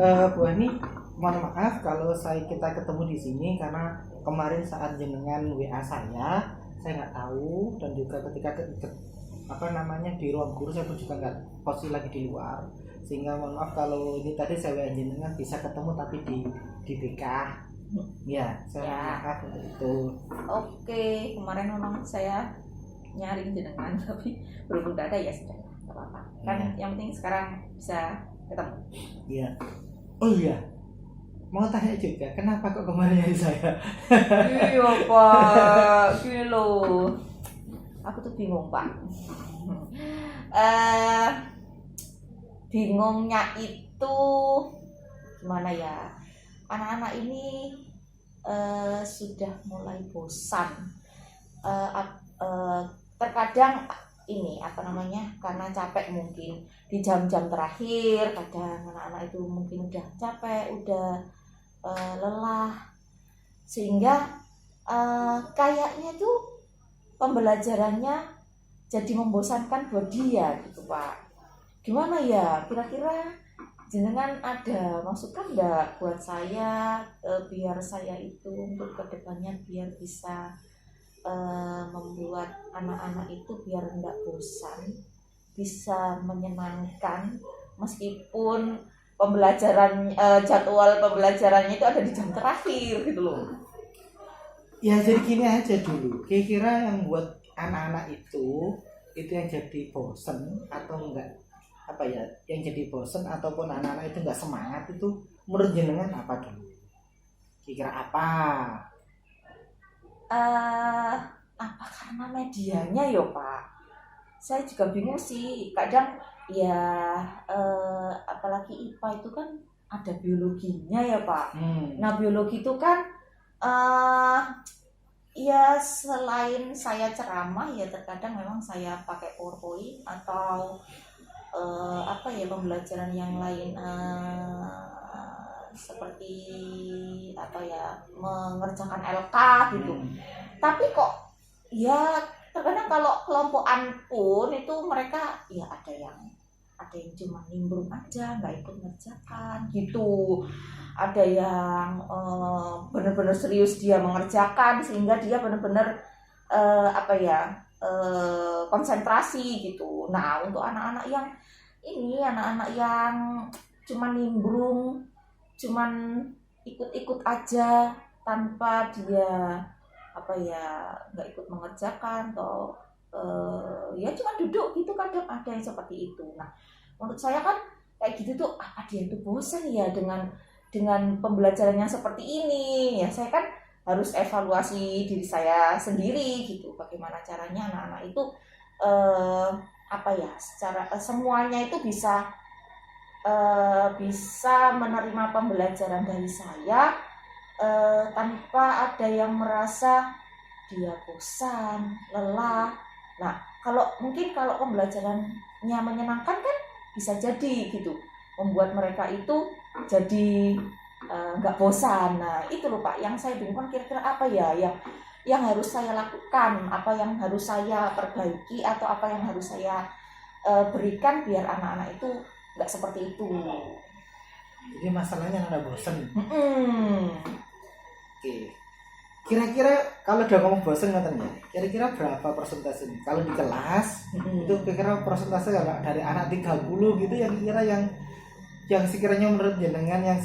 Bu Ani, mohon maaf kalau kita ketemu di sini karena kemarin saat jenengan WA saya nggak tahu, dan juga ketika di ruang guru saya pun juga nggak, posisi lagi di luar, sehingga mohon maaf kalau ini tadi saya WA jenengan bisa ketemu tapi di BK. Ya, saya mohon maaf untuk itu. Oke, kemarin memang saya nyari jenengan tapi berhubung gak ada ya sudah, nggak apa-apa. Kan yang penting sekarang bisa ketemu. Iya. Oh iya, mau tanya juga, kenapa kok kemarin nyari saya? Iya Pak, gini loh. Aku tuh bingung Pak. Bingungnya itu gimana ya? Anak-anak ini sudah mulai bosan. Terkadang ini karena capek mungkin di jam-jam terakhir, kadang anak-anak itu mungkin udah capek, udah lelah, sehingga kayaknya tuh pembelajarannya jadi membosankan buat dia gitu Pak. Gimana ya, kira-kira jenengan ada masukan nggak buat saya, biar saya itu untuk kedepannya biar bisa membuat anak-anak itu biar nggak bosan, bisa menyenangkan meskipun jadwal pembelajarannya itu ada di jam terakhir gitu loh. Ya jadi gini aja dulu, kira-kira yang buat anak-anak itu yang jadi bosen atau enggak, yang jadi bosen ataupun anak-anak itu enggak semangat, itu menurut jenengan apa dulu? Kira-kira apa? Apa karena medianya ya Pak? Saya juga bingung sih, kadang ya apalagi IPA itu kan ada biologinya ya Pak. Nah biologi itu kan ya selain saya ceramah ya terkadang memang saya pakai PowerPoint atau pembelajaran yang lain, seperti mengerjakan LK gitu. Tapi kok ya terkadang kalau kelompokan pun itu mereka ya ada yang cuma nimbrung aja, nggak ikut ngerjakan gitu. Ada yang benar-benar serius dia mengerjakan sehingga dia benar-benar konsentrasi gitu. Nah untuk anak-anak yang cuma nimbrung, cuman ikut-ikut aja tanpa dia nggak ikut mengerjakan atau ya cuma duduk gitu, kadang ada yang seperti itu. Nah menurut saya kan kayak gitu tuh, apa dia itu bosan ya dengan pembelajaran yang seperti ini ya. Saya kan harus evaluasi diri saya sendiri gitu, bagaimana caranya anak-anak itu secara semuanya itu bisa menerima pembelajaran dari saya tanpa ada yang merasa dia bosan, lelah. Nah, kalau pembelajarannya menyenangkan kan bisa jadi gitu, membuat mereka itu jadi nggak bosan. Nah, itu loh Pak, yang saya bingung kira-kira apa ya yang harus saya lakukan, apa yang harus saya perbaiki, atau apa yang harus saya berikan biar anak-anak itu nggak seperti itu. Jadi masalahnya ada bosan. Oke. Kira-kira kalau udah ngomong bosan katanya, kira-kira berapa persentase ini? Kalau di kelas itu kira-kira persentase dari anak 30 gitu yang sekiranya menurut jenengan yang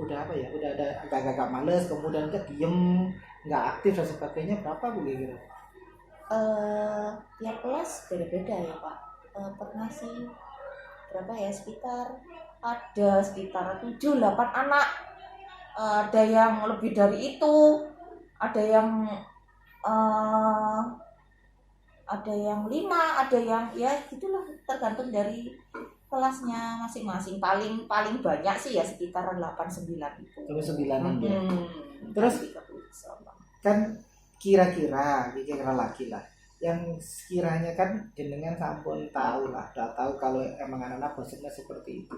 udah udah ada agak-agak males, kemudian diem, nggak aktif dan sebagainya, berapa Bu kira-kira? Tiap kelas beda-beda ya Pak. Pernah sih berapa ya, sekitar 7-8 anak. Ada yang lebih dari itu, ada yang 5, ada yang ya gitulah, tergantung dari kelasnya masing-masing. Paling banyak sih ya sekitar 8-9 itu. 9-an ya. Terus kan kira-kira lagi lah, yang sekiranya kan jenengan sampun udah tahu kalau emang anak-anak bosannya seperti itu.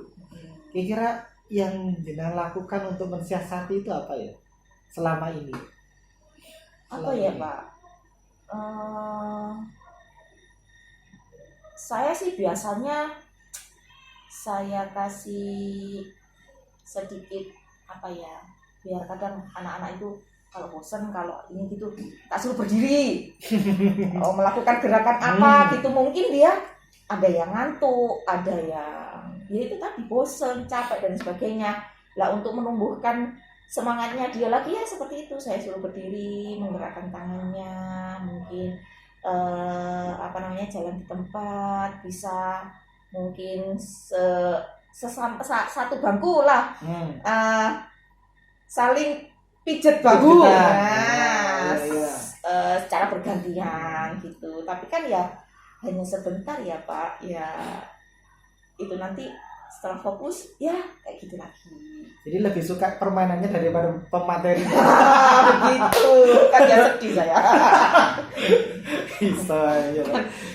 Kira-kira yang jenengan lakukan untuk mensiasati itu apa ya selama ini? Pak? Saya sih biasanya saya kasih sedikit apa ya, biar kadang anak-anak itu kalau bosan, kalau ini gitu tak suruh berdiri melakukan gerakan apa gitu, mungkin dia ada yang ngantuk, ada yang ya itu tadi bosan, capek dan sebagainya. Lah untuk menumbuhkan semangatnya dia lagi ya seperti itu, saya suruh berdiri, menggerakkan tangannya, mungkin jalan di tempat, bisa mungkin satu bangku lah, saling pijet bahu, secara bergantian gitu. Tapi kan ya hanya sebentar ya Pak, ya itu nanti setelah fokus ya kayak gitu lagi. Jadi lebih suka permainannya daripada pemateri. Begitu kan, ya sedih saya. Bisa ya.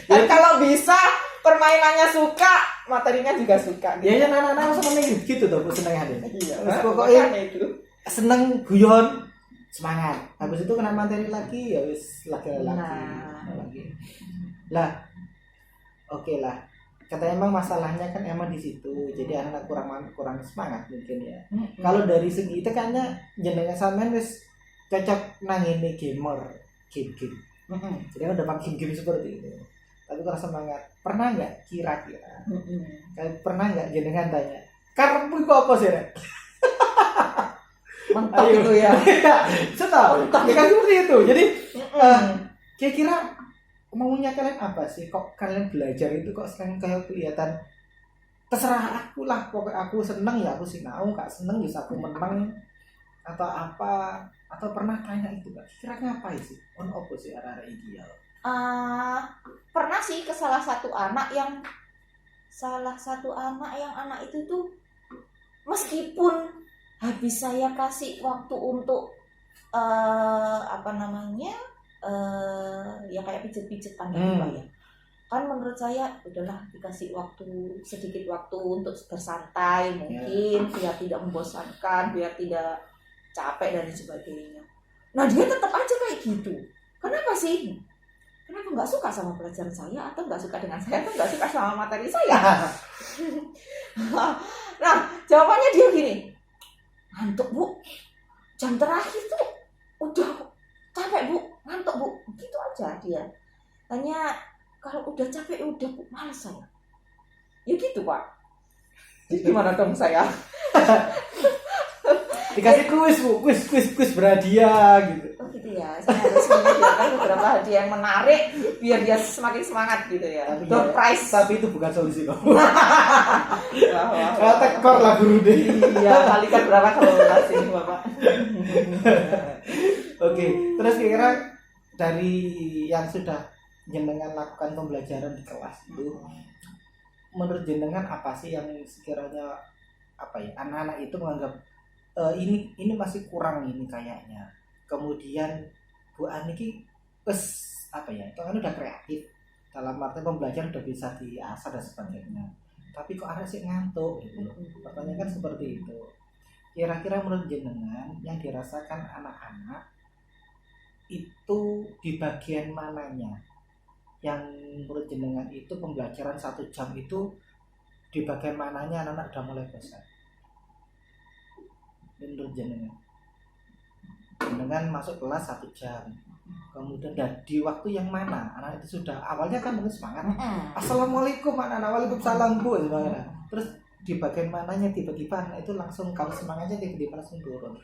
Dan kalau bisa permainannya suka, materinya juga suka. Ya ya, anak-anak langsung meneng gitu tuh, seneng hati. Iya. Pokoknya itu seneng guyon, semangat. Habis itu kena materi lagi ya wis lagi. Lah. Oke lah. Kata emang masalahnya kan emang di situ. Jadi anak kurang semangat mungkin ya. Kalau dari segi itu kayaknya jenengan sampean wis cocok nang ini gamer, game. Jadi udah pakai game seperti itu. Tapi kalau semangat, pernah nggak kira-kira? Pernah nggak jenengan tanya, karepmu iku apa sih Rek? Mentok itu ya. Sudah, kan seperti itu. Jadi kira-kira maunya kalian apa sih? Kok kalian belajar itu kok sering kayak kelihatan terserah aku lah, pokoknya aku seneng ya aku sinau, gak seneng bisa aku menang atau apa? Atau pernah tanya itu Kak? Kira ngapain sih? On opo sih arah-arah ideal? Pernah sih ke salah satu anak yang anak itu tuh meskipun habis saya kasih waktu untuk ya kayak pijet-pijetan gitu Pak ya. Kan menurut saya udahlah dikasih sedikit waktu untuk bersantai mungkin, biar tidak membosankan, biar tidak capek dan sebagainya. Nah dia tetap aja kayak gitu. Kenapa sih? Kenapa nggak suka sama pelajaran saya, atau nggak suka dengan saya, atau nggak suka sama materi saya? Nah jawabannya dia gini, ngantuk Bu, jam terakhir tuh udah capek Bu, ngantuk Bu, gitu aja dia. Hanya kalau udah capek udah Bu, malas saya. Ya gitu Pak. Jadi gimana dong saya? Dikasih kuis berhadiah gitu. Oh gitu ya, saya harus menyediakan beberapa hadiah yang menarik biar dia semakin semangat gitu ya. Door prize. Tapi itu bukan solusi kok. Wah. Tekor lah guru deh. Iya, kalikan berapa kalau ini Bapak. Oke, terus kira-kira dari yang sudah jenengan lakukan pembelajaran di kelas itu, menurut jenengan apa sih yang sekiranya anak-anak itu menganggap ini masih kurang ini kayaknya. Kemudian Bu Aniki itu kan udah kreatif dalam arti pembelajaran udah bisa diasah dan sebagainya. Tapi kok ada sih ngantuk gitu. Pertanyaan kan seperti itu. Kira-kira menurut jenengan yang dirasakan anak-anak itu di bagian mananya? Yang menurut jenengan itu pembelajaran 1 jam itu di bagian mananya anak-anak udah mulai bosan? Menurut jenengan masuk kelas 1 jam, kemudian di waktu yang mana anak itu sudah awalnya kan mungkin semangat, assalamualaikum anak-anak, waalaikumsalam Bu, terus di bagian mananya tiba-tiba anak itu langsung kalau semangatnya tiba-tiba langsung turun.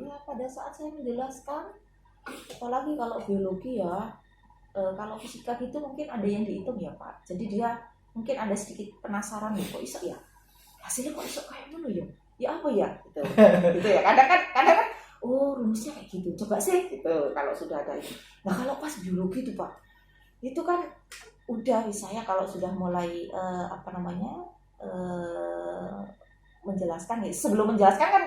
Ya pada saat saya menjelaskan, apalagi kalau biologi ya, kalau fisika gitu mungkin ada yang dihitung ya Pak, jadi dia mungkin ada sedikit penasaran nih, kok iso ya hasilnya kok iso kayak mana ya apa ya gitu ya, kadang kan oh rumusnya kayak gitu, coba sih gitu kalau sudah ada itu. Nah kalau pas biologi itu Pak, itu kan udah misalnya kalau sudah mulai menjelaskan ya, sebelum menjelaskan kan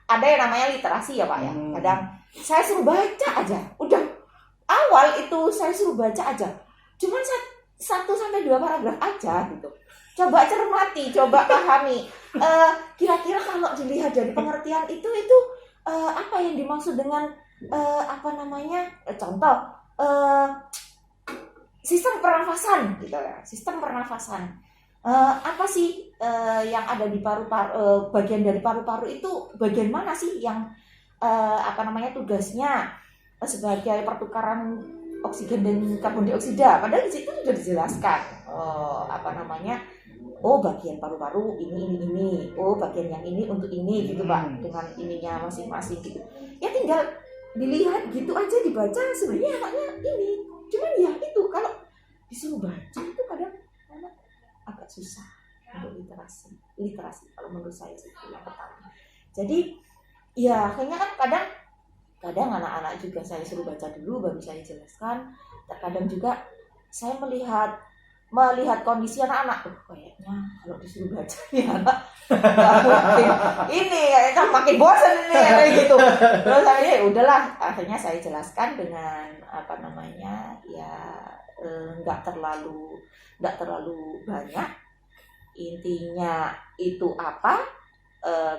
ada yang namanya literasi ya Pak ya. Kadang saya suruh baca aja, udah awal itu saya suruh baca aja, cuman 1-2 paragraf aja gitu. Coba cermati, coba pahami. Kira-kira kalau dilihat dari pengertian itu apa yang dimaksud dengan contoh sistem pernafasan gitu ya. Sistem pernafasan. apa sih yang ada di paru-paru, bagian dari paru-paru itu bagian mana sih yang apa namanya tugasnya sebagai pertukaran oksigen dan karbon dioksida. Padahal di situ sudah dijelaskan apa namanya, oh bagian paru-paru ini, oh bagian yang ini untuk ini gitu Pak, dengan ininya masing-masing gitu. Ya tinggal dilihat gitu aja, dibaca sebenarnya anaknya ini. Cuman ya itu kalau disuruh baca itu kadang anak agak susah untuk literasi kalau menurut saya sih yang pertama. Jadi ya kayaknya kan kadang anak-anak juga saya suruh baca dulu baru saya jelaskan. Terkadang juga saya melihat kondisi anak-anak, kayaknya kalau disuruh baca ya anak nggak mungkin ini kayaknya makin bosan ini kayak gitu. Terus saya ya udahlah, akhirnya saya jelaskan dengan apa namanya ya nggak terlalu banyak, intinya itu apa,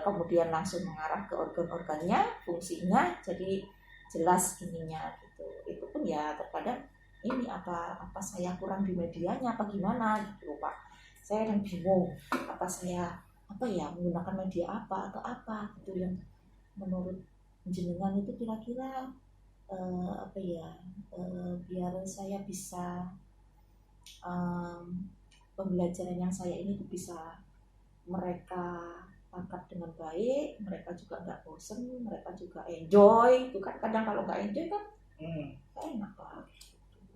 kemudian langsung mengarah ke organ-organnya, fungsinya, jadi jelas ininya gitu. Itu pun ya terkadang ini apa saya kurang di medianya apa gimana gitu Pak, saya yang bingung apa ya menggunakan media apa atau apa gitu yang menurut jenengan itu kira-kira apa ya biar saya bisa pembelajaran yang saya ini tuh bisa mereka tangkap dengan baik, mereka juga nggak bosen, mereka juga enjoy. Itu kan kadang kalau nggak enjoy kan enak Pak.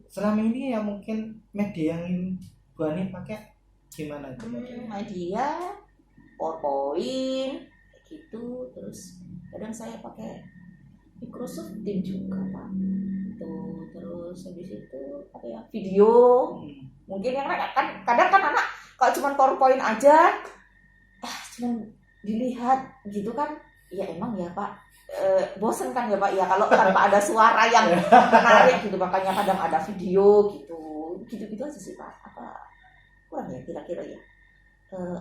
Selama ini ya mungkin media yang Bu Ani pakai gimana itu media PowerPoint kayak gitu, terus kadang saya pakai Microsoft Teams juga Pak. Tuh, terus habis itu apa ya video. Mungkin yang kan kadang kan anak kalau cuma PowerPoint aja cuma dilihat gitu kan ya emang ya Pak bosen kan ya Pak ya kalau tanpa ada suara yang menarik gitu, makanya kadang ada video gitu aja sih Pak. Apa kurang ya kira-kira ya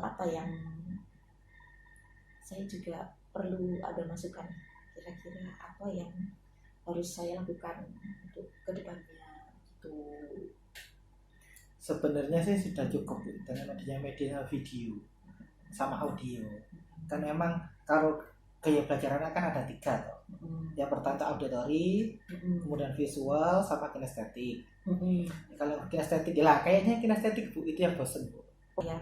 apa yang saya juga perlu ada masukan, kira-kira apa yang harus saya lakukan untuk kedepannya gitu. Sebenarnya sih sudah cukup dengan adanya media video sama audio. Kan emang kalau gaya belajar anak kan ada 3 toh. Yang pertama auditory, kemudian visual sama kinestetik. Kalau kinestetik lah kayaknya kinestetik Bu itu yang bosen Bu. Ya.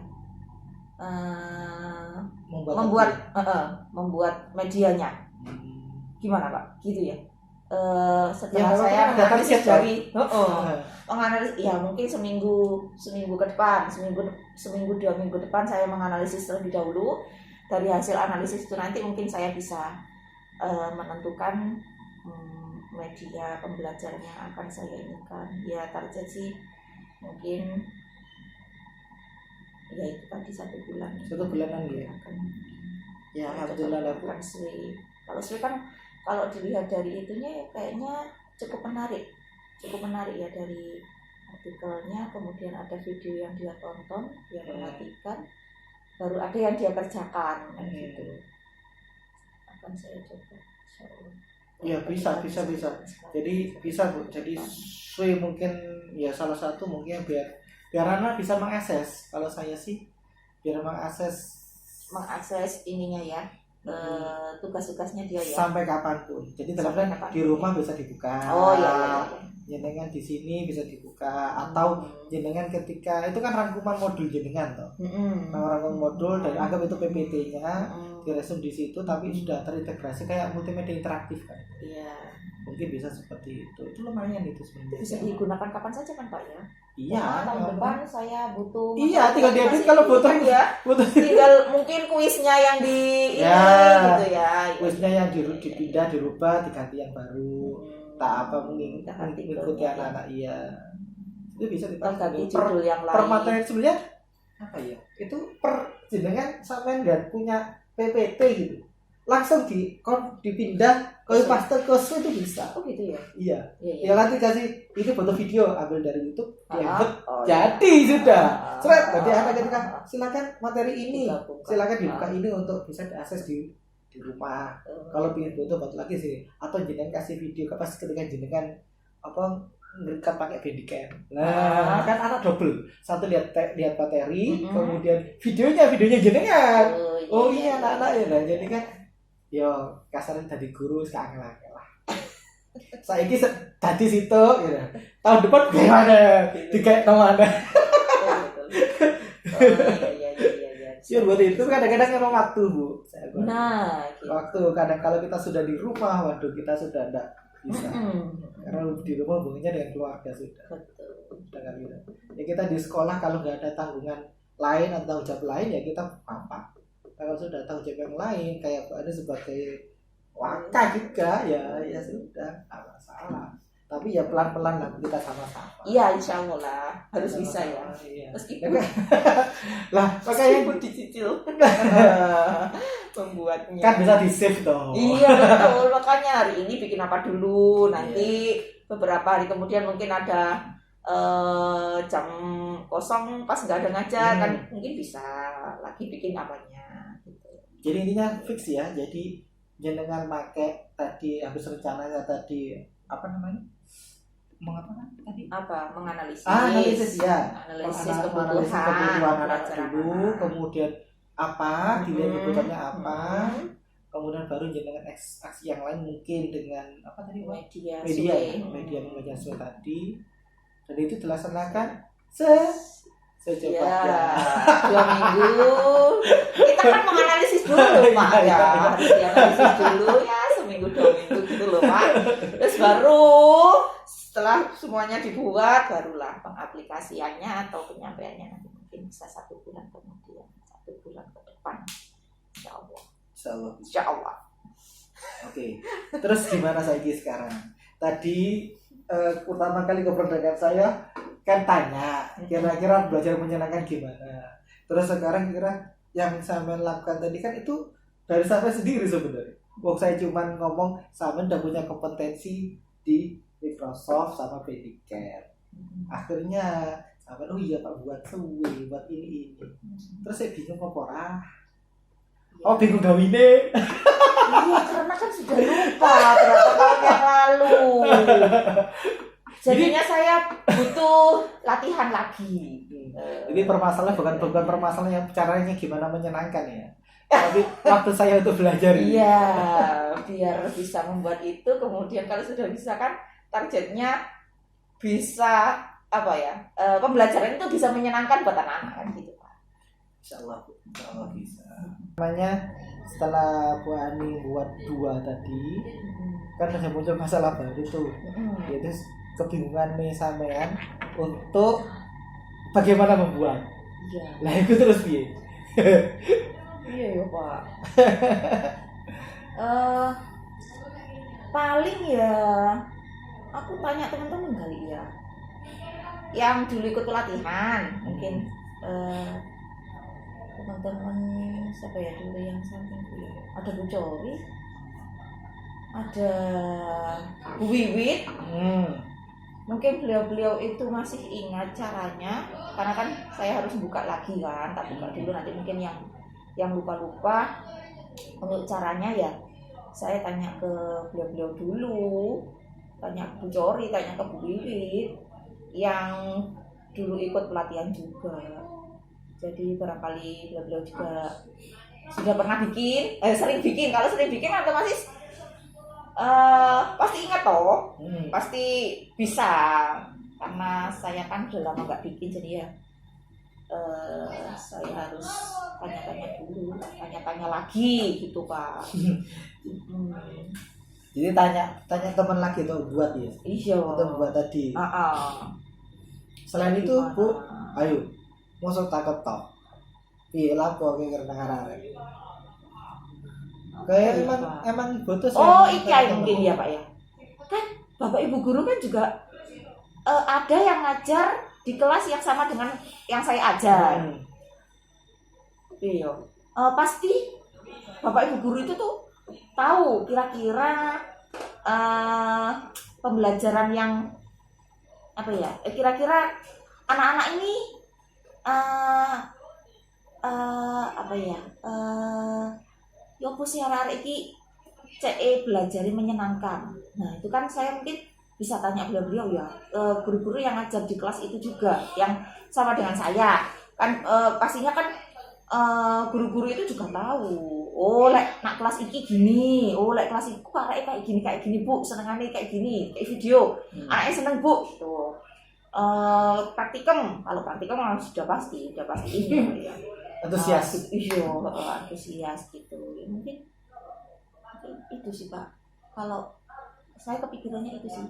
Membuat medianya. Gimana Pak? Gitu ya. Setelah ya, saya menganalisis dari menganalisis ya mungkin seminggu ke depan, seminggu 2 minggu depan saya menganalisis terlebih dahulu. Dari hasil analisis itu nanti mungkin saya bisa menentukan media pembelajaran yang akan saya inginkan. Ya target sih mungkin ya itu tadi 1 bulan. 1 bulanan gitu. Ya alhamdulillah lah Bu. Kalau SWI kan kalau dilihat dari itunya kayaknya cukup menarik ya, dari artikelnya, kemudian ada video yang dia tonton, dia perhatikan, baru ada yang dia kerjakan gitu. Akan saya coba. Ya bisa. Jadi bisa Bu. Jadi SWI mungkin ya salah satu mungkin biar anak bisa mengakses. Kalau saya sih biar mengakses ininya ya. Tugas-tugasnya dia ya sampai kapanpun. Jadi dalam di rumah bisa dibuka. Oh iya. Jenengan di sini bisa dibuka atau jenengan ketika itu kan rangkuman modul jenengan toh. Rangkuman modul dan anggap itu PPT-nya diresum di situ tapi sudah terintegrasi kayak multimedia interaktif kan. Iya. Mungkin bisa seperti itu. Itu lumayan itu sebenarnya. Bisa digunakan kapan saja kan Pak ya? Iya, tahun depan saya butuh. Iya, tinggal diedit kalau butuh ya. Tinggal mungkin kuisnya yang di gitu ya. Kuisnya yang dipindah, dirubah, diganti yang baru. Tak apa mengikuti anak-anak iya. Itu bisa diganti judul yang lain. Per materi sebenarnya apa ya? Itu per jenengan sampean enggak punya PPT gitu. Langsung dipindah kalau paste ke itu bisa. Oh gitu ya. Iya. Ya nanti kasih itu foto video ambil dari YouTube, jadi sudah. Seret, jadi anak ketika silakan materi ini, silakan dibuka ini untuk bisa diakses di rumah. Kalau ingin foto foto lagi sih, atau jenengan kasih video ketika jenengan ngerekam pakai Bandicam. Nah, kan anak double. Satu lihat materi, kemudian videonya jenengan. Oh iya anak-anak ya. Nah, jadi kan yo kasarnya tadi guru sekarang lah. Saiki tadi situ gitu. Tahun depan gimana? Dikayak mana? Iya buat itu kadang-kadang memang waktu Bu. Nah, gitu. Waktu kadang kalau kita sudah di rumah, waduh kita sudah tidak bisa. Karena di rumah hubungannya dengan keluarga sudah. Dengan gitu. Ya kita di sekolah kalau nggak ada tanggungan lain atau tanggung jawab lain ya kita apa? Kalau sudah tanggung jawab yang lain kayak ada sebagai waka juga ya sudah nggak masalah. Tapi ya pelan-pelan lah kita sama-sama. Iya, insya Allah lah harus bisa ya. Iya. Meskipun lah makanya dicicil membuatnya. Kan bisa di save dong. Iya betul, makanya hari ini bikin apa dulu, nanti beberapa hari kemudian mungkin ada jam kosong pas nggak ada ngajar kan mungkin bisa lagi bikin apanya. Gitu. Jadi intinya fix ya. Jadi jenengan pakai tadi habis rencananya tadi apa namanya? Mengapa tadi? Apa? Menganalisis. Analisis ya. Analisis kebutuhan anak dulu, kemudian apa, dilihat kebutuhannya apa, kemudian baru jangan aksi yang lain mungkin dengan apa tadi? Media sosial tadi. Dan itu dilaksanakan secepatnya. Ya, 2 minggu. Kita kan menganalisis dulu, Pak. Ya, harus dianalisis dulu ya, seminggu 2 minggu gitu loh, Pak. Terus baru setelah semuanya dibuat, barulah pengaplikasiannya atau penyampaiannya nanti mungkin bisa 1 bulan kemudian, 1 bulan ke depan, insya Allah. Insya Allah. Oke. Terus gimana saya sekarang? Tadi pertama kali keberdakaan saya kan tanya kira-kira belajar menyenangkan gimana. Terus sekarang kira yang saya lakukan tadi kan itu dari saya sendiri sebenarnya. Saya cuma ngomong saya udah punya kompetensi di Microsoft sama Bandicam. Akhirnya sampai oh iya Pak buat suwe buat ini. Terus saya bingung apa oh bingung gawine. Iya karena kan sudah lupa berapa tahun yang lalu. Jadinya saya butuh latihan lagi. Ini permasalahan bukan permasalahan yang caranya gimana menyenangkan ya. Tapi waktu saya untuk belajar. Iya, biar bisa membuat itu kemudian kalau sudah bisa kan targetnya bisa apa ya? Pembelajaran itu bisa menyenangkan buat anak-anak kan gitu Pak. Insyaallah bisa. Namanya setelah Bu Ani buat 2 tadi kan ada muncul masalah baru tuh. Yaitu kebingungan nih sampean untuk bagaimana membuat. Iya. Lah itu terus piye? Iya ya Pak. Paling ya aku tanya teman-teman kali ya yang dulu ikut pelatihan mungkin teman-teman siapa ya dulu yang samping dulu ada Bu Cori, ada Bu Wiwit. Mungkin beliau-beliau itu masih ingat caranya karena kan saya harus buka lagi kan, tak buka dulu nanti mungkin yang lupa-lupa untuk caranya ya saya tanya ke beliau-beliau dulu, tanya ke Bu Cori, tanya ke Bu Wiwit yang dulu ikut pelatihan juga. Jadi barangkali beliau-beliau juga sudah pernah bikin, sering bikin. Kalau sering bikin otomatis pasti ingat toh, pasti bisa. Karena saya kan udah lama nggak bikin, jadi ya saya harus tanya-tanya dulu, tanya-tanya lagi gitu Pak. Jadi tanya teman lagi tuh buat ya. Iya. Atau buat tadi. Selain itu Bu, ayo masuk takut toh. Iya lapo kayak karena kayak emang butuh. Oh iya mungkin ya Pak ya. Kan Bapak Ibu guru kan juga ada yang ngajar di kelas yang sama dengan yang saya ajar. Iya. Pasti Bapak Ibu guru itu tuh tahu kira-kira pembelajaran yang apa ya? Kira-kira anak-anak ini apa ya? Yo sih arek iki CE belajar menyenangkan. Nah, itu kan saya mungkin bisa tanya beliau-beliau ya, guru-guru yang ngajar di kelas itu juga yang sama dengan saya kan, pastinya kan guru-guru itu juga tahu, oh lek nak kelas iki gini, oh lek kelas iku arek kayak gini bu, senengane kayak gini, kayak video, anaknya seneng bu gitu. Praktikum, kalau praktikum sudah pasti ini ya, Antusias. iya, antusias gitu ya, mungkin itu sih Pak, kalau saya kepikirannya itu sih.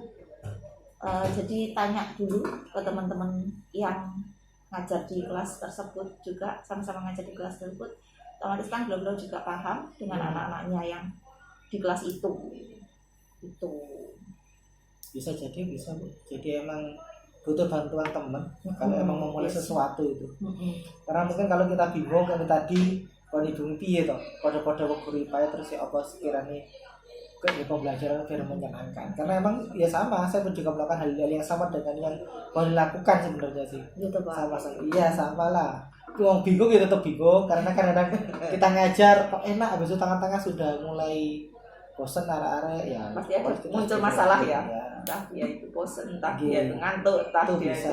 Jadi tanya dulu ke teman-teman yang ngajar di kelas tersebut juga, sama-sama ngajar di kelas tersebut, otomatis kan beliau juga paham dengan anak-anaknya yang di kelas itu. Bisa Bu. Jadi emang butuh bantuan teman kalau emang mau mulai sesuatu itu. Karena mungkin kalau kita bingung kayak tadi kalau bingung piye to, pada guru IPA terus ya apa sekiranya ke pembelajaran biar menyenangkan. Karena emang ya sama, saya pun juga melakukan hal-hal yang sama dengan yang mau dilakukan sebenarnya sih. Gitu Pak. Sama lah. Wong bingung ya tetap bingung karena kadang kita ngajar kok enak, habis itu tangan-tangan sudah mulai bosan arah-arah ya pasti ada muncul masalah ya. Entah dia itu bosan, entah dia itu ngantuk, entah itu dia bisa.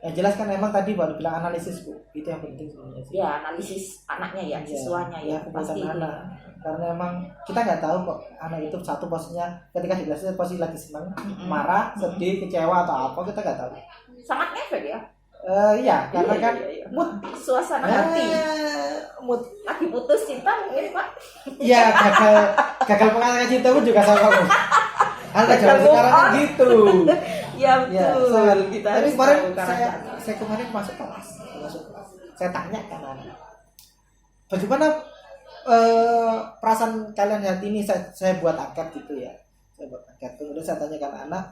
itu Jelas kan emang tadi baru bilang analisis Bu, itu yang penting sebenarnya sih. ya, analisis anaknya ya, siswanya ya, pasti anak. Karena emang kita nggak tahu kok anak itu satu posisinya ketika di kelas posisi lagi senang, marah, sedih, kecewa atau apa, kita nggak tahu. Sangat ngefek ya. Iya, karena kan mood, suasana hati, mood lagi putus cinta mungkin Pak. Iya, gagal pengalaman cinta pun juga sama Bu. Anak zaman sekarang kan gitu. Ya betul. Kita tapi kemarin saya kemarin masuk kelas. Saya tanya kan anak, bagaimana perasaan kalian saat ini? Saya buat angkat gitu ya. Saya buat angkat. Kemudian saya tanyakan anak,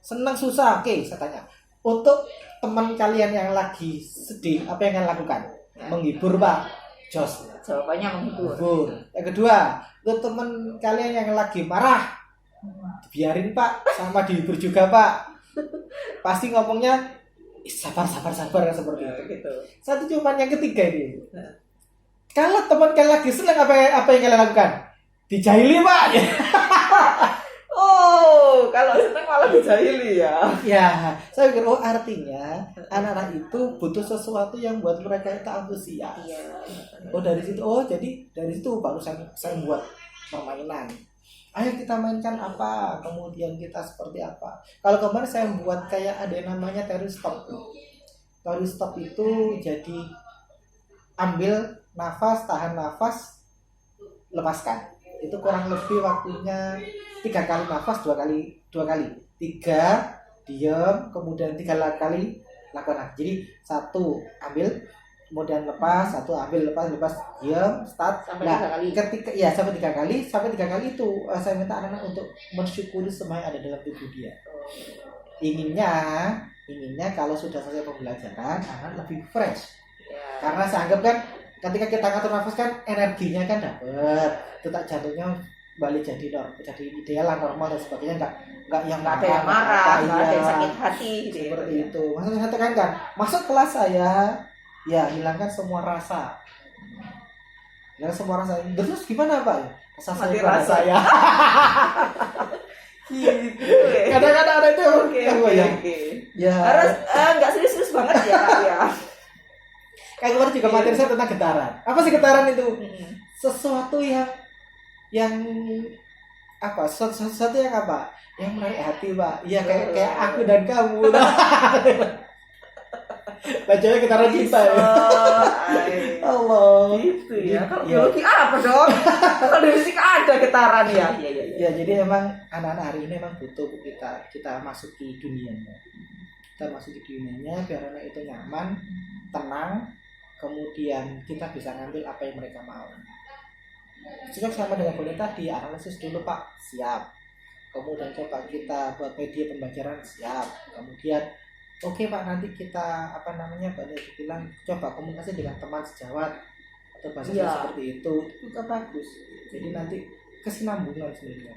senang susah? Oke, saya tanya. Untuk teman kalian yang lagi sedih, apa yang kalian lakukan? Menghibur Pak. Jos. Jawabannya menghibur. Yang kedua, untuk teman kalian yang lagi marah, biarin Pak, sama dihibur juga Pak. Pasti ngomongnya sabar seperti itu. Gitu. Satu cuman yang ketiga ini. Kalau teman kalian lagi senang, apa yang kalian lakukan? Dijahili Pak. Oh, kalau senang malah dijahili ya. Ya, saya pikir artinya anak-anak itu butuh sesuatu yang buat mereka itu antusias. Iya. Jadi dari situ baru saya buat permainan. Ayo kita mainkan apa, kemudian kita seperti apa. Kalau kemarin saya buat kayak ada yang namanya teori stop. Teori stop itu jadi ambil nafas, tahan nafas, lepaskan. Itu kurang lebih waktunya 3 kali nafas, 2 kali 3 diam, kemudian 3 kali lakukan. Jadi 1 ambil, kemudian lepas, 1 ambil, lepas, diam, start sampai 3 kali. Sampai 3 kali itu saya minta anak-anak untuk mensyukuri semua yang ada dalam tubuh dia. Inginnya kalau sudah selesai pembelajaran anak lebih fresh. Karena saya anggap kan ketika kita ngatur nafas kan energinya kan dapat, detak jantungnya balik jadi ideal, normal dan sebagainya, nggak yang ada yang marah, nggak ada yang sakit hati gitu, seperti itu. Maksudnya saya tekankan, masuk kelas saya ya hilangkan semua rasa. Terus gimana Pak? Mati rasa ya. Gitu. Kadang-kadang ada itu. Ya. Harus nggak serius banget ya Pak ya. Kayak kemarin juga materi saya tentang getaran. Apa sih getaran itu? Sesuatu yang apa? Sesuatu yang apa? Yang menarik hati Pak. Iya kayak aku dan kamu. Bacanya getaran cinta ya. Allah. Gitu ya. Kalau biologi apa dong? Kalau di fisika ada getaran ya. Ya jadi emang anak-anak hari ini emang butuh kita masuk di dunianya. Kita masuk di dunianya biar anak itu nyaman, tenang. Kemudian kita bisa ngambil apa yang mereka mau. Sejak sama dengan boleh tadi, analisis dulu Pak, siap. Kemudian coba kita buat media pembelajaran, siap. Kemudian oke Pak, nanti kita banyak bilang coba komunikasi dengan teman sejawat atau bahasa seperti itu juga bagus. Jadi nanti kesinambungan sebenarnya.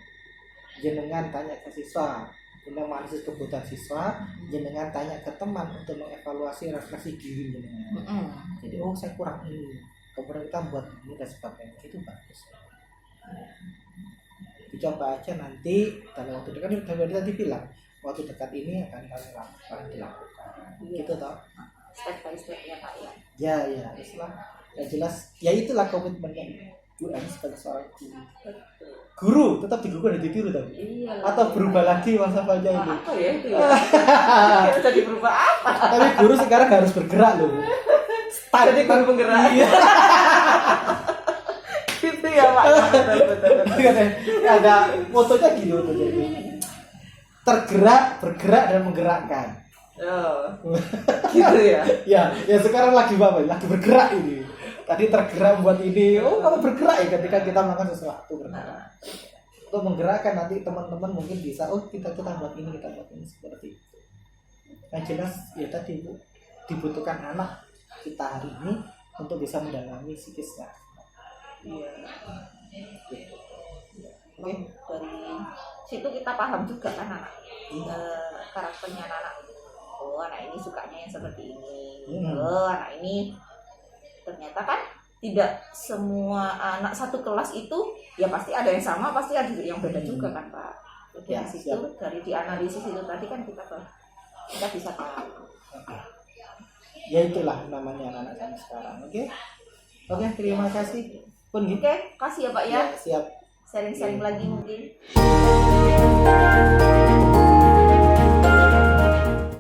Jenengan tanya ke siswa, jenengan menganalisis kebutuhan siswa, jenengan tanya ke teman untuk mengevaluasi refleksi diri jenengan. Jadi saya kurang ini, kemudian kita buat ini dan sebagainya, itu bagus. dicoba aja nanti dalam waktu dekat. Tadi bilang waktu dekat ini akan kami dilakukan gitu toh. Step by step ya Pak ya. Ya itulah yang jelas ya, itulah komitmennya Bu Ani sebagai seorang guru tetap digugur dan ditiru tapi Iya. atau berubah lagi masa panjang ini. Apa ya itu ya? Jadi berubah apa? Tapi guru sekarang harus bergerak loh. Jadi guru penggerak. Iya. Gitu ya Pak. Betul. Ada fotonya gitu tuh, jadi tergerak, bergerak dan menggerakkan. Oh. Gitu ya. Ya sekarang lagi apa? Lagi bergerak ini. Tadi tergerak buat ini. Oh, kamu bergerak ya ketika kita melakukan sesuatu bergerak. Untuk menggerakkan nanti teman-teman mungkin bisa, oh kita buat ini, kita buat ini seperti itu. Yang jelas ya tadi Bu, dibutuhkan anak kita hari ini untuk bisa mendalami psikisnya. Iya. Oke, dari situ kita paham juga kan anak karakternya anak. Oh, anak ini sukanya yang seperti ini. Oh, anak ini ternyata kan tidak semua anak satu kelas itu ya pasti ada yang sama, pasti ada yang beda juga kan Pak. Jadi Ya, di situ siap. dari dianalisis itu tadi kan kita bisa tahu. Ya itulah namanya anak-anak zaman sekarang. Oke, terima kasih. Pun gitu. Oke, kasih ya Pak ya. Ya, siap. Sharing-sharing lagi mungkin.